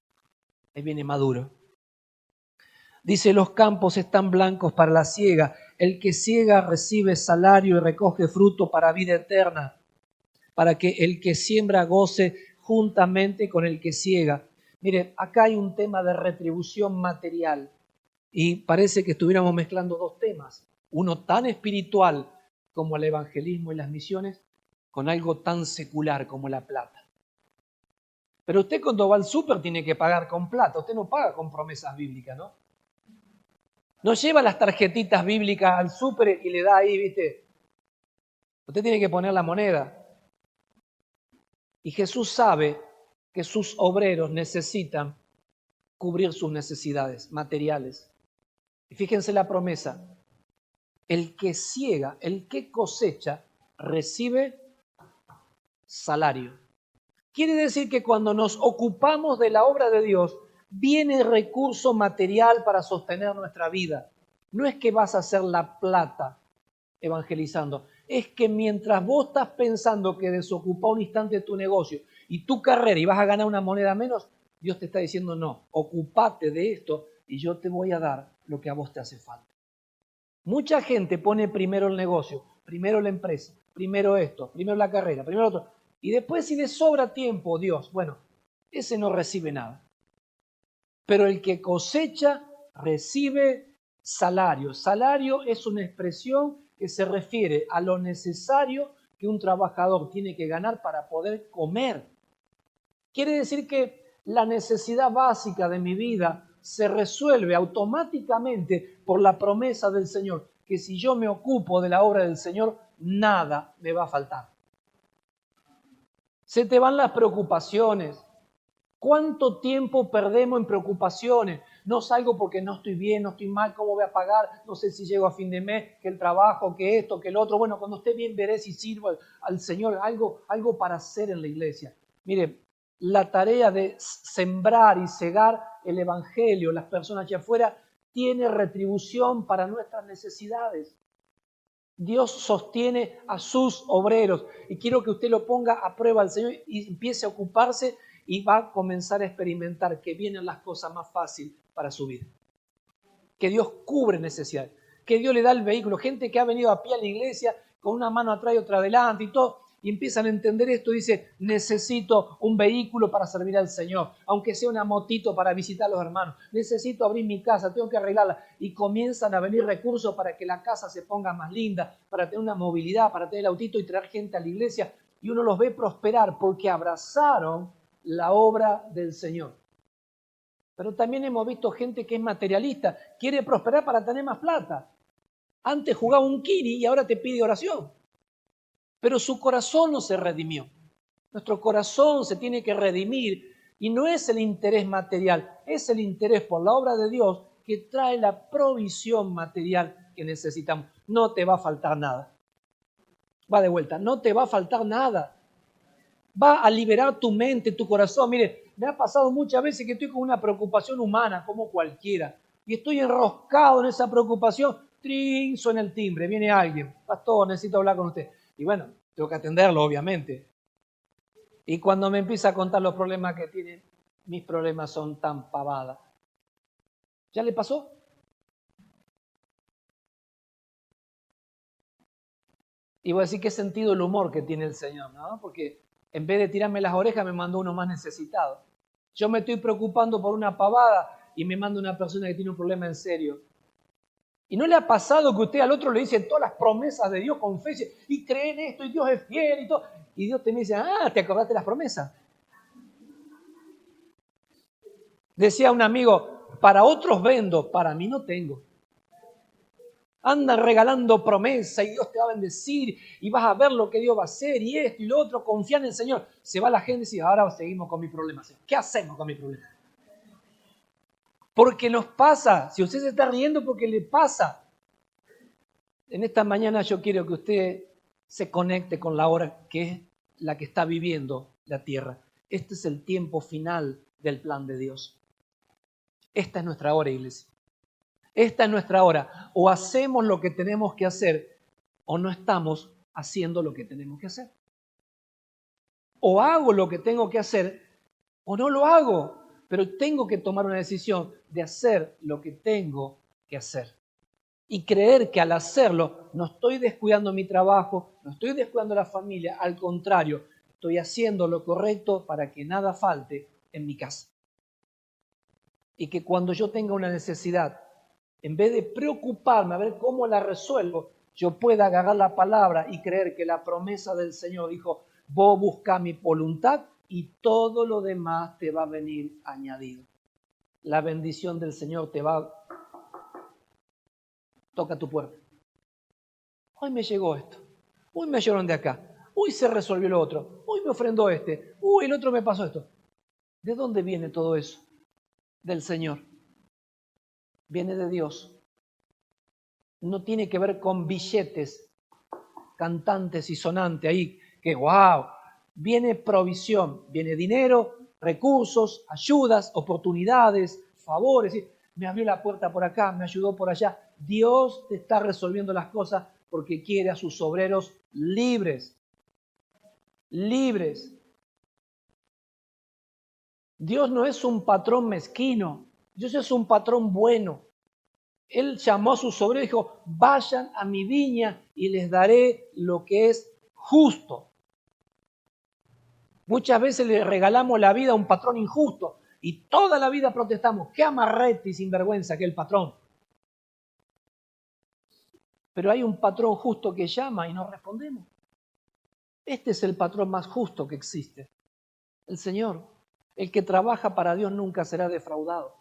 Ahí viene maduro. Dice, los campos están blancos para la siega. El que siega recibe salario y recoge fruto para vida eterna, para que el que siembra goce juntamente con el que siega. Mire, acá hay un tema de retribución material y parece que estuviéramos mezclando dos temas. Uno tan espiritual como el evangelismo y las misiones, con algo tan secular como la plata. Pero usted cuando va al súper tiene que pagar con plata, usted no paga con promesas bíblicas, ¿no? No lleva las tarjetitas bíblicas al súper y le da ahí, ¿viste? Usted tiene que poner la moneda. Y Jesús sabe que sus obreros necesitan cubrir sus necesidades materiales. Y fíjense la promesa. El que siega, el que cosecha, recibe salario. Quiere decir que cuando nos ocupamos de la obra de Dios, viene recurso material para sostener nuestra vida. No es que vas a hacer la plata evangelizando, es que mientras vos estás pensando que desocupa un instante tu negocio y tu carrera y vas a ganar una moneda menos, Dios te está diciendo no, ocupate de esto y yo te voy a dar lo que a vos te hace falta. Mucha gente pone primero el negocio, primero la empresa, primero esto, primero la carrera, primero otro. Y después si le sobra tiempo, Dios, bueno, ese no recibe nada. Pero el que cosecha recibe salario. Salario es una expresión que se refiere a lo necesario que un trabajador tiene que ganar para poder comer. Quiere decir que la necesidad básica de mi vida se resuelve automáticamente por la promesa del Señor, que si yo me ocupo de la obra del Señor, nada me va a faltar. Se te van las preocupaciones. ¿Cuánto tiempo perdemos en preocupaciones? No salgo porque no estoy bien, no estoy mal, ¿cómo voy a pagar? No sé si llego a fin de mes, que el trabajo, que esto, que el otro. Bueno, cuando esté bien veré si sirvo al Señor, algo para hacer en la iglesia. Mire, la tarea de sembrar y cegar el Evangelio, las personas allá afuera, tiene retribución para nuestras necesidades. Dios sostiene a sus obreros y quiero que usted lo ponga a prueba al Señor y empiece a ocuparse y va a comenzar a experimentar que vienen las cosas más fáciles para su vida. Que Dios cubre necesidades, que Dios le da el vehículo. Gente que ha venido a pie a la iglesia con una mano atrás y otra adelante y todo, y empiezan a entender esto, dice, necesito un vehículo para servir al Señor, aunque sea una motito para visitar a los hermanos, necesito abrir mi casa, tengo que arreglarla, y comienzan a venir recursos para que la casa se ponga más linda, para tener una movilidad, para tener el autito y traer gente a la iglesia, y uno los ve prosperar porque abrazaron la obra del Señor. Pero también hemos visto gente que es materialista, quiere prosperar para tener más plata. Antes jugaba un kiri y ahora te pide oración. Pero su corazón no se redimió. Nuestro corazón se tiene que redimir y no es el interés material, es el interés por la obra de Dios que trae la provisión material que necesitamos. No te va a faltar nada. Va de vuelta, no te va a faltar nada. Va a liberar tu mente, tu corazón. Mire, me ha pasado muchas veces que estoy con una preocupación humana como cualquiera y estoy enroscado en esa preocupación. ¡Trin! Suena el timbre, viene alguien. Pastor, necesito hablar con usted. Y bueno, tengo que atenderlo, obviamente. Y cuando me empieza a contar los problemas que tiene, mis problemas son tan pavadas. ¿Ya le pasó? Y voy a decir qué sentido el humor que tiene el Señor, ¿no? Porque en vez de tirarme las orejas, me mandó uno más necesitado. Yo me estoy preocupando por una pavada y me manda una persona que tiene un problema en serio. ¿Y no le ha pasado que usted al otro le dice todas las promesas de Dios con fe y cree en esto y Dios es fiel y todo? Y Dios te dice, ¿te acordaste de las promesas? Decía un amigo, para otros vendo, para mí no tengo. Anda regalando promesas y Dios te va a bendecir y vas a ver lo que Dios va a hacer y esto y lo otro, confía en el Señor. Se va la gente y dice, ahora seguimos con mi problema. ¿Qué hacemos con mi problema? Porque nos pasa, si usted se está riendo porque le pasa. En esta mañana yo quiero que usted se conecte con la hora que es la que está viviendo la tierra. Este es el tiempo final del plan de Dios. Esta es nuestra hora, iglesia. Esta es nuestra hora. O hacemos lo que tenemos que hacer o no estamos haciendo lo que tenemos que hacer. O hago lo que tengo que hacer o no lo hago, pero tengo que tomar una decisión de hacer lo que tengo que hacer. Y creer que al hacerlo no estoy descuidando mi trabajo, no estoy descuidando la familia, al contrario, estoy haciendo lo correcto para que nada falte en mi casa. Y que cuando yo tenga una necesidad, en vez de preocuparme a ver cómo la resuelvo, yo pueda agarrar la palabra y creer que la promesa del Señor dijo, vos busca mi voluntad y todo lo demás te va a venir añadido. La bendición del Señor te va a toca tu puerta. Hoy me llegó esto. Uy, me lloraron de acá. Uy, se resolvió lo otro. Uy, me ofrendó este. Uy, el otro me pasó esto. ¿De dónde viene todo eso? Del Señor. Viene de Dios. No tiene que ver con billetes cantantes y sonantes ahí, que wow. Viene provisión, viene dinero, recursos, ayudas, oportunidades, favores. Me abrió la puerta por acá, me ayudó por allá. Dios te está resolviendo las cosas porque quiere a sus obreros libres. Libres. Dios no es un patrón mezquino, Dios es un patrón bueno. Él llamó a sus obreros y dijo, vayan a mi viña y les daré lo que es justo. Muchas veces le regalamos la vida a un patrón injusto y toda la vida protestamos, qué amarrete y sinvergüenza que el patrón. Pero hay un patrón justo que llama y no respondemos. Este es el patrón más justo que existe, el Señor. El que trabaja para Dios nunca será defraudado.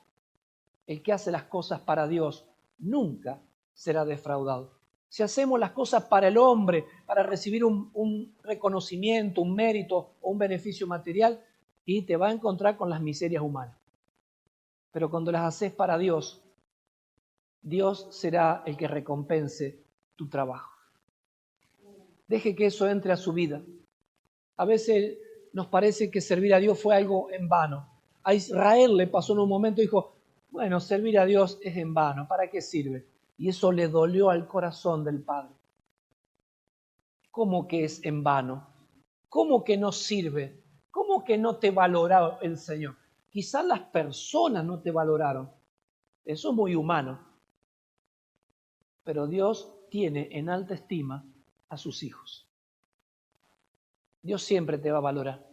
El que hace las cosas para Dios nunca será defraudado. Si hacemos las cosas para el hombre, para recibir un reconocimiento, un mérito o un beneficio material, y te va a encontrar con las miserias humanas. Pero cuando las haces para Dios, Dios será el que recompense tu trabajo. Deje que eso entre a su vida. A veces nos parece que servir a Dios fue algo en vano. A Israel le pasó en un momento y dijo, bueno, servir a Dios es en vano, ¿para qué sirve? Y eso le dolió al corazón del Padre. ¿Cómo que es en vano? ¿Cómo que no sirve? ¿Cómo que no te valoró el Señor? Quizás las personas no te valoraron. Eso es muy humano. Pero Dios tiene en alta estima a sus hijos. Dios siempre te va a valorar.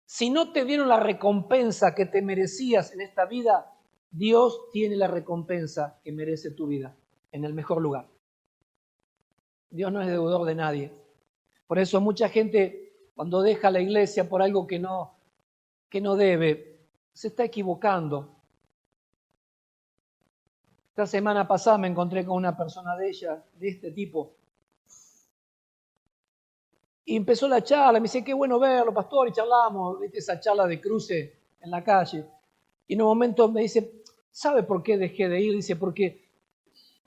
Si no te dieron la recompensa que te merecías en esta vida, Dios tiene la recompensa que merece tu vida en el mejor lugar. Dios no es deudor de nadie. Por eso mucha gente, cuando deja la iglesia por algo que no debe, se está equivocando. Esta semana pasada me encontré con una persona de este tipo. Y empezó la charla, me dice, qué bueno verlo, pastor, y charlamos, ¿viste? Esa charla de cruce en la calle. Y en un momento me dice, ¿sabe por qué dejé de ir? Dice, porque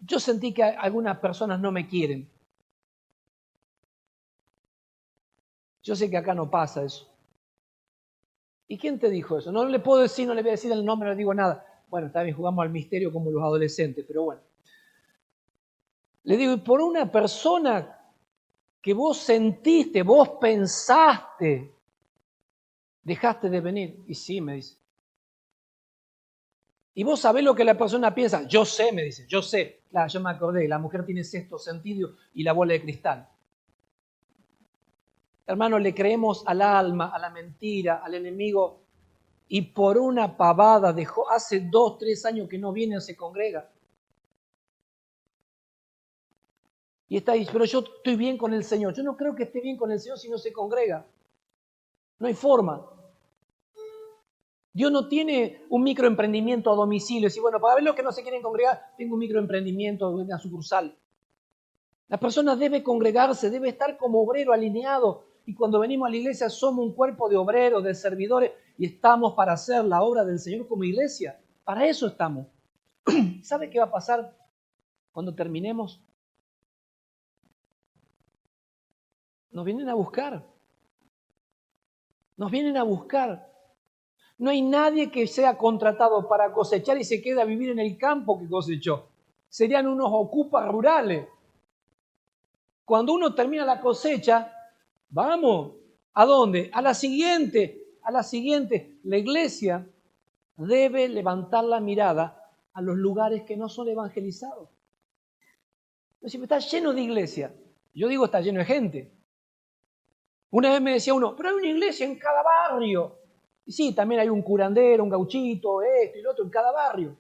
yo sentí que algunas personas no me quieren. Yo sé que acá no pasa eso. ¿Y quién te dijo eso? No le puedo decir, no le voy a decir el nombre, no le digo nada. Bueno, está bien, jugamos al misterio como los adolescentes, pero bueno. Le digo, y por una persona que vos sentiste, vos pensaste, dejaste de venir. Y sí, me dice. Y vos sabés lo que la persona piensa. Yo sé, me dice, yo sé. Claro, yo me acordé, la mujer tiene sexto sentido y la bola de cristal. Hermano, le creemos al alma, a la mentira, al enemigo, y por una pavada dejó, hace 2, 3 años que no viene, se congrega. Y está ahí, pero yo estoy bien con el Señor. Yo no creo que esté bien con el Señor si no se congrega. No hay forma. Dios no tiene un microemprendimiento a domicilio. Y bueno, para ver los que no se quieren congregar, tengo un microemprendimiento, una sucursal. La persona debe congregarse, debe estar como obrero alineado. Y cuando venimos a la iglesia somos un cuerpo de obreros, de servidores, y estamos para hacer la obra del Señor como iglesia. Para eso estamos. ¿Sabe qué va a pasar cuando terminemos? Nos vienen a buscar. Nos vienen a buscar. No hay nadie que sea contratado para cosechar y se quede a vivir en el campo que cosechó. Serían unos ocupas rurales. Cuando uno termina la cosecha, vamos, ¿a dónde? A la siguiente, a la siguiente. La iglesia debe levantar la mirada a los lugares que no son evangelizados. Está lleno de iglesia. Yo digo, está lleno de gente. Una vez me decía uno, pero hay una iglesia en cada barrio. Y sí, también hay un curandero, un gauchito, esto y lo otro en cada barrio.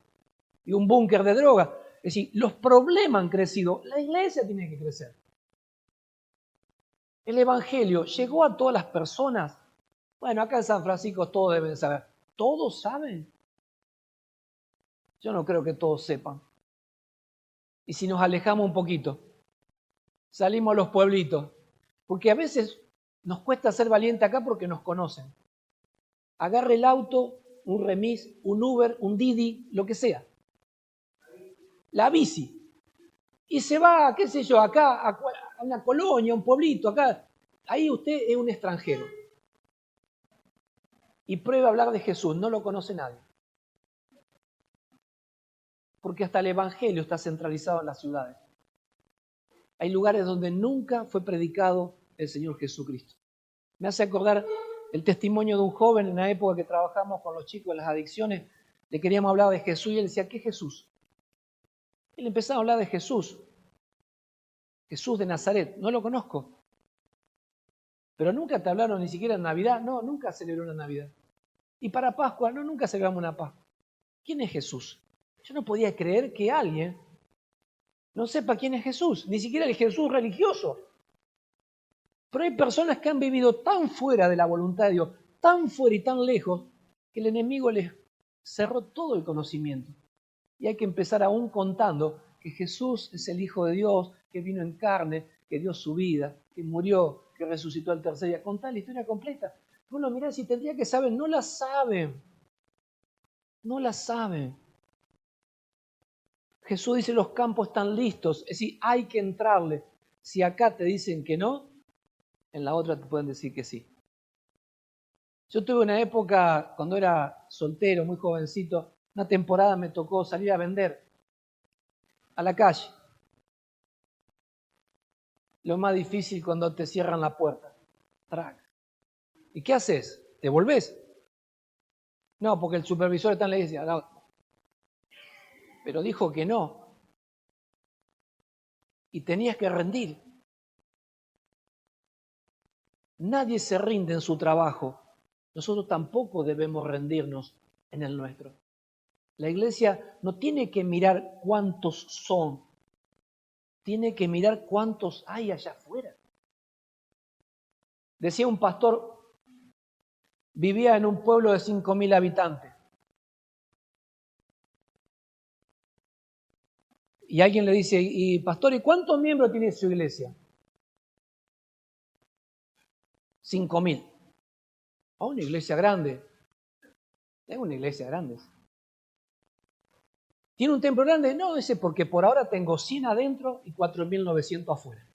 Y un búnker de droga. Es decir, los problemas han crecido. La iglesia tiene que crecer. El evangelio llegó a todas las personas. Bueno, acá en San Francisco todos deben saber. ¿Todos saben? Yo no creo que todos sepan. Y si nos alejamos un poquito, salimos a los pueblitos. Porque a veces nos cuesta ser valiente acá porque nos conocen. Agarre el auto, un remis, un Uber, un Didi, lo que sea. La bici. Y se va, qué sé yo, acá a una colonia, un pueblito, acá. Ahí usted es un extranjero. Y prueba a hablar de Jesús, no lo conoce nadie. Porque hasta el evangelio está centralizado en las ciudades. Hay lugares donde nunca fue predicado el Señor Jesucristo. Me hace acordar el testimonio de un joven en la época que trabajamos con los chicos en las adicciones. Le queríamos hablar de Jesús y él decía, ¿qué Jesús? Y le empezaba a hablar de Jesús. Jesús de Nazaret, no lo conozco. Pero nunca te hablaron ni siquiera en Navidad. No, nunca celebró una Navidad. Y para Pascua, no, nunca celebramos una Pascua. ¿Quién es Jesús? Yo no podía creer que alguien no sepa quién es Jesús, ni siquiera el Jesús religioso. Pero hay personas que han vivido tan fuera de la voluntad de Dios, tan fuera y tan lejos, que el enemigo les cerró todo el conocimiento. Y hay que empezar aún contando que Jesús es el Hijo de Dios, que vino en carne, que dio su vida, que murió, que resucitó al tercer día. Contar la historia completa. Vos lo mirás y tendría que saber, no la saben. No la saben. Jesús dice, los campos están listos, es decir, hay que entrarle. Si acá te dicen que no, en la otra te pueden decir que sí. Yo tuve una época, cuando era soltero, muy jovencito, una temporada me tocó salir a vender a la calle. Lo más difícil cuando te cierran la puerta. Trac. ¿Y qué haces? ¿Te volvés? No, porque el supervisor está en la iglesia. No. Pero dijo que no. Y tenías que rendir. Nadie se rinde en su trabajo. Nosotros tampoco debemos rendirnos en el nuestro. La iglesia no tiene que mirar cuántos son, tiene que mirar cuántos hay allá afuera. Decía un pastor, vivía en un pueblo de 5.000 habitantes. Y alguien le dice, y pastor, ¿y cuántos miembros tiene su iglesia? 5.000. Oh, una iglesia grande. Es una iglesia grande. ¿Tiene un templo grande? No, dice, porque por ahora tengo 100 adentro y 4.900 afuera.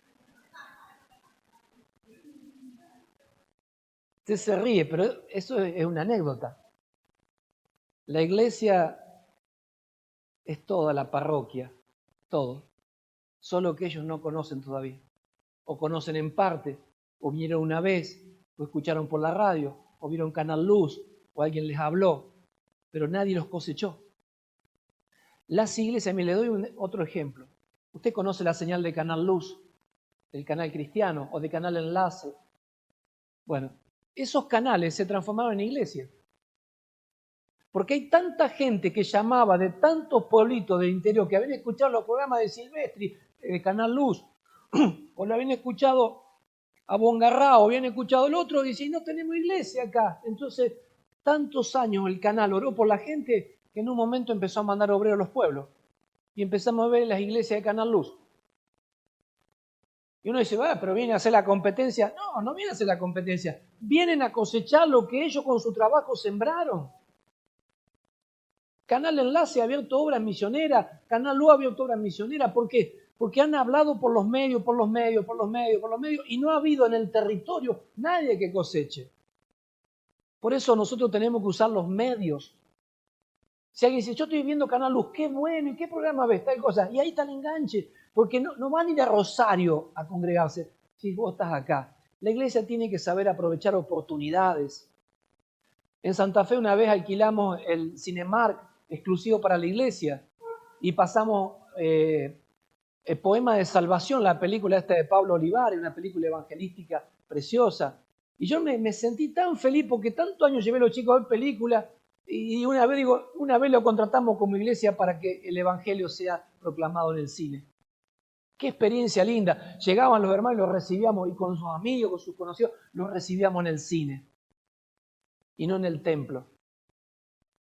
Usted se ríe, pero eso es una anécdota. La iglesia es toda la parroquia, todo. Solo que ellos no conocen todavía. O conocen en parte, o vinieron una vez, o escucharon por la radio, o vieron Canal Luz, o alguien les habló, pero nadie los cosechó. Las iglesias, me le doy otro ejemplo. Usted conoce la señal de Canal Luz, del canal cristiano, o de Canal Enlace. Bueno, esos canales se transformaron en iglesias. Porque hay tanta gente que llamaba de tantos pueblitos del interior que habían escuchado los programas de Silvestri, de Canal Luz, o lo habían escuchado a Bongarrá, o habían escuchado el otro, y dicen, no tenemos iglesia acá. Entonces, tantos años el canal oró por la gente que en un momento empezó a mandar obreros a los pueblos. Y empezamos a ver las iglesias de Canal Luz. Y uno dice, pero viene a hacer la competencia. No, no vienen a hacer la competencia. Vienen a cosechar lo que ellos con su trabajo sembraron. Canal Enlace ha abierto obras misioneras, Canal Luz ha abierto obras misioneras. ¿Por qué? Porque han hablado por los medios, y no ha habido en el territorio nadie que coseche. Por eso nosotros tenemos que usar los medios. Si alguien dice, yo estoy viendo Canal Luz, qué bueno, ¿y qué programa ves? Tal cosa. Y ahí está el enganche, porque no van a ir a Rosario a congregarse si vos estás acá. La iglesia tiene que saber aprovechar oportunidades. En Santa Fe una vez alquilamos el Cinemark exclusivo para la iglesia y pasamos el Poema de Salvación, la película esta de Pablo Olivares, una película evangelística preciosa. Y yo me sentí tan feliz porque tantos años llevé a los chicos a ver películas y una vez lo contratamos como iglesia para que el evangelio sea proclamado en el cine. Qué experiencia linda. Llegaban los hermanos y los recibíamos, y con sus amigos, con sus conocidos, los recibíamos en el cine y no en el templo.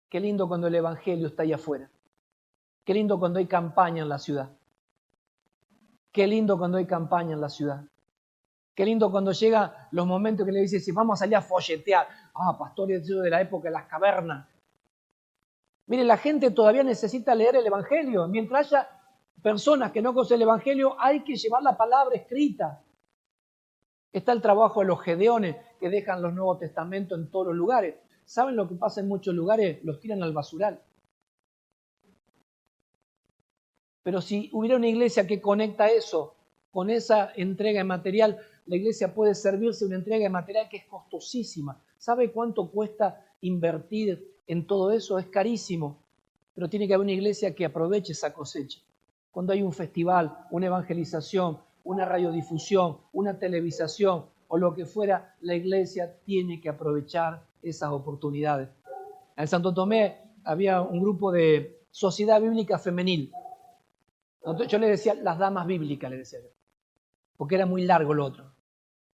Qué lindo cuando el evangelio está ahí afuera. Qué lindo cuando hay campaña en la ciudad. Qué lindo cuando hay campaña en la ciudad. Qué lindo cuando llegan los momentos que le dicen, si vamos a salir a folletear. Pastor, eso de la época de las cavernas. Mire, la gente todavía necesita leer el evangelio. Mientras haya personas que no conocen el evangelio, hay que llevar la palabra escrita. Está el trabajo de los gedeones que dejan los Nuevos Testamentos en todos los lugares. ¿Saben lo que pasa en muchos lugares? Los tiran al basural. Pero si hubiera una iglesia que conecta eso con esa entrega de material, la iglesia puede servirse de una entrega de material que es costosísima. ¿Sabe cuánto cuesta invertir en todo eso? Es carísimo. Pero tiene que haber una iglesia que aproveche esa cosecha. Cuando hay un festival, una evangelización, una radiodifusión, una televisación o lo que fuera, la iglesia tiene que aprovechar esas oportunidades. En Santo Tomé había un grupo de Sociedad Bíblica Femenil. Yo le decía las damas bíblicas, le decía yo, porque era muy largo lo otro.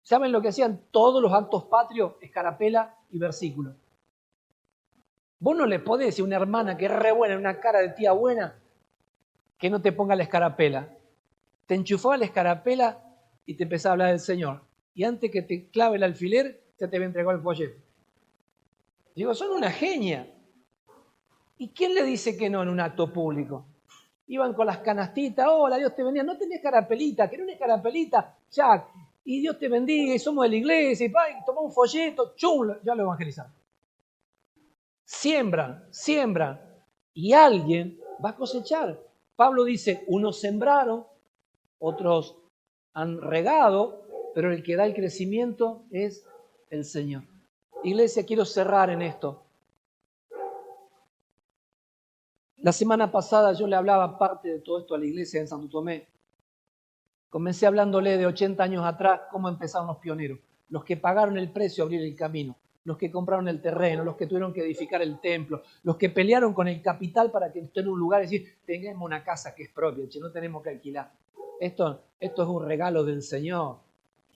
¿Saben lo que hacían? Todos los actos patrios, escarapela y versículos. Vos no le podés decir a una hermana que es re buena, una cara de tía buena, que no te ponga la escarapela. Te enchufaba la escarapela y te empezaba a hablar del Señor. Y antes que te clave el alfiler, ya te había entregado el folleto. Digo, son una genia. ¿Y quién le dice que no en un acto público? Iban con las canastitas, hola, Dios te bendiga, no tenés escarapelita, ¿querés una escarapelita? Ya, y Dios te bendiga, y somos de la iglesia, y toma un folleto, chum, ya lo evangelizamos. Siembran, siembran, y alguien va a cosechar. Pablo dice, unos sembraron, otros han regado, pero el que da el crecimiento es el Señor. Iglesia, quiero cerrar en esto. La semana pasada yo le hablaba parte de todo esto a la iglesia en Santo Tomé. Comencé hablándole de 80 años atrás cómo empezaron los pioneros, los que pagaron el precio a abrir el camino, los que compraron el terreno, los que tuvieron que edificar el templo, los que pelearon con el capital para que esté en un lugar y decir, tengamos una casa que es propia, no tenemos que alquilar. Esto es un regalo del Señor.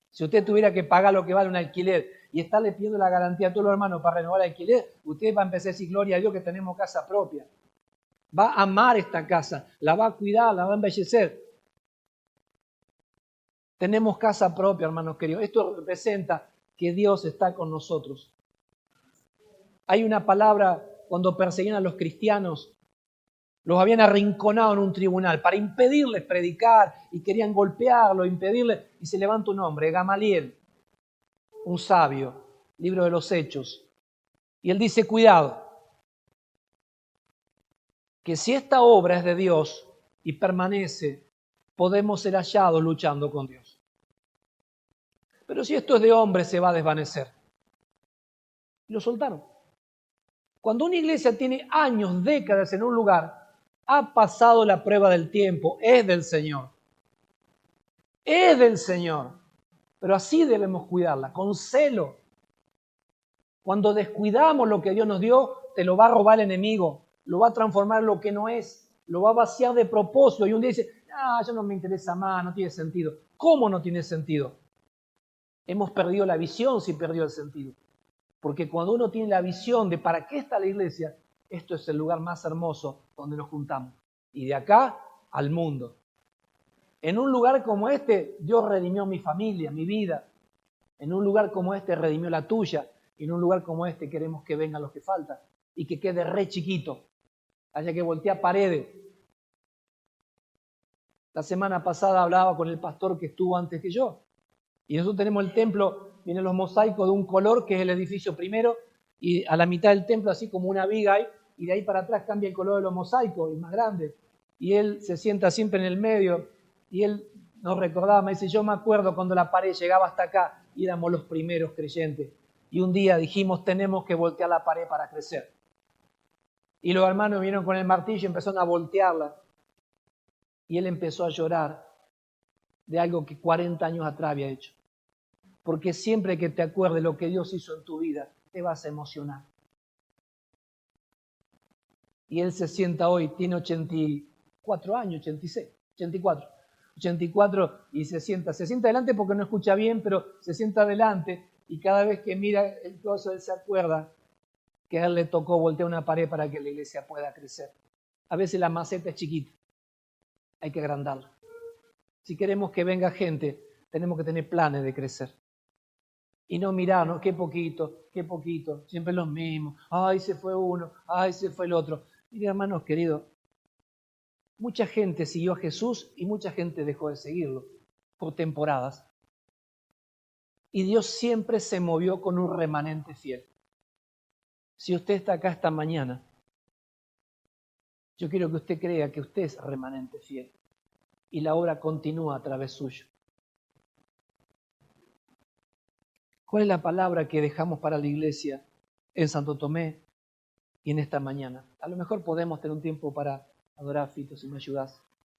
Si usted tuviera que pagar lo que vale un alquiler y estarle pidiendo la garantía a todos los hermanos para renovar el alquiler, usted va a empezar a decir, gloria a Dios que tenemos casa propia. Va a amar esta casa, la va a cuidar, la va a embellecer. Tenemos casa propia, hermanos queridos. Esto representa que Dios está con nosotros. Hay una palabra cuando perseguían a los cristianos, los habían arrinconado en un tribunal para impedirles predicar y querían golpearlo, impedirles. Y se levanta un hombre, Gamaliel, un sabio, libro de los Hechos. Y él dice, cuidado, que si esta obra es de Dios y permanece, podemos ser hallados luchando con Dios. Pero si esto es de hombre, se va a desvanecer. Y lo soltaron. Cuando una iglesia tiene años, décadas en un lugar, ha pasado la prueba del tiempo, es del Señor. Es del Señor. Pero así debemos cuidarla, con celo. Cuando descuidamos lo que Dios nos dio, te lo va a robar el enemigo, lo va a transformar en lo que no es, lo va a vaciar de propósito. Y un día dice, ya no me interesa más, no tiene sentido. ¿Cómo no tiene sentido? Hemos perdido la visión si perdió el sentido. Porque cuando uno tiene la visión de para qué está la iglesia, esto es el lugar más hermoso donde nos juntamos. Y de acá al mundo. En un lugar como este, Dios redimió mi familia, mi vida. En un lugar como este, redimió la tuya. Y en un lugar como este, queremos que vengan los que faltan. Y que quede re chiquito. Haya que voltear paredes. La semana pasada hablaba con el pastor que estuvo antes que yo. Y nosotros tenemos el templo, vienen los mosaicos de un color, que es el edificio primero, y a la mitad del templo, así como una viga hay, y de ahí para atrás cambia el color de los mosaicos, es más grande. Y él se sienta siempre en el medio, y él nos recordaba, me dice, yo me acuerdo cuando la pared llegaba hasta acá, y éramos los primeros creyentes. Y un día dijimos, tenemos que voltear la pared para crecer. Y los hermanos vinieron con el martillo y empezaron a voltearla. Y él empezó a llorar de algo que 40 años atrás había hecho. Porque siempre que te acuerdes lo que Dios hizo en tu vida, te vas a emocionar. Y él se sienta hoy, tiene 84 años, 86, 84, y se sienta adelante porque no escucha bien, pero se sienta adelante y cada vez que mira el coso, él se acuerda que a él le tocó voltear una pared para que la iglesia pueda crecer. A veces la maceta es chiquita, hay que agrandarla. Si queremos que venga gente, tenemos que tener planes de crecer. Y no mirarnos, qué poquito, siempre los mismos. Ay, se fue uno, ay, se fue el otro. Mire, hermanos queridos, mucha gente siguió a Jesús y mucha gente dejó de seguirlo por temporadas. Y Dios siempre se movió con un remanente fiel. Si usted está acá esta mañana, yo quiero que usted crea que usted es remanente fiel y la obra continúa a través suyo. ¿Cuál es la palabra que dejamos para la iglesia en Santo Tomé y en esta mañana? A lo mejor podemos tener un tiempo para adorar, Fito, si me ayudas.